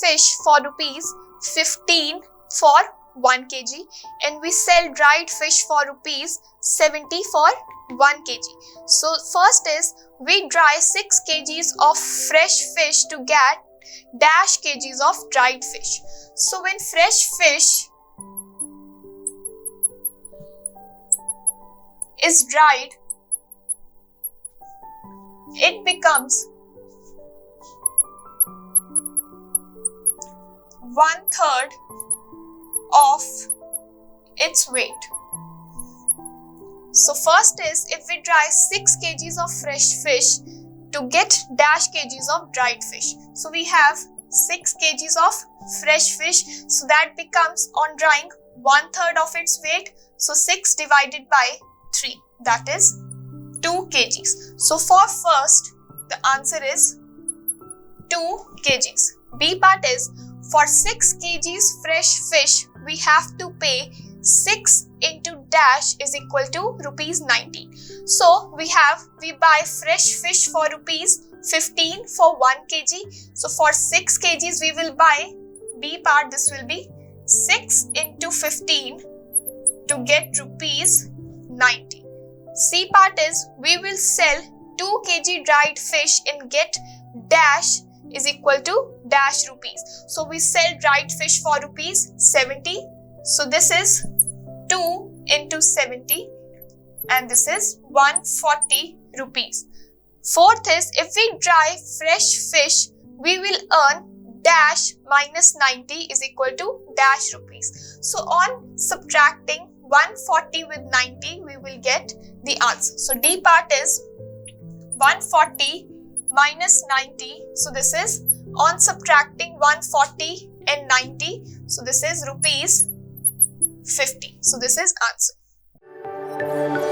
fish for rupees 15 for 1 kg and we sell dried fish for rupees 70 for 1 kg. So first is we dry 6 kgs of fresh fish to get dash kgs of dried fish. So when fresh fish is dried, it becomes 1/3 of its weight. So first is if we dry 6 kgs of fresh fish to get dash kgs of dried fish. So we have 6 kgs of fresh fish, so that becomes on drying 1/3 of its weight. So 6 divided by 3, that is 2 kgs. So for first, the answer is 2 kgs. B part is for 6 kgs fresh fish, we have to pay 6 into dash is equal to rupees 19. So we buy fresh fish for rupees 15 for 1 kg. So for 6 kgs we will buy, B part, this will be 6 into 15 to get rupees 90. C part is we will sell 2 kg dried fish and get dash is equal to dash rupees. So we sell dried fish for rupees 70. So this is 2 into 70 and this is 140 rupees. Fourth is if we dry fresh fish, we will earn dash minus 90 is equal to dash rupees. So on subtracting 140 with 90, we will get the answer. So D part is 140 minus 90. So this is on subtracting 140 and 90. So this is rupees 50. So this is answer.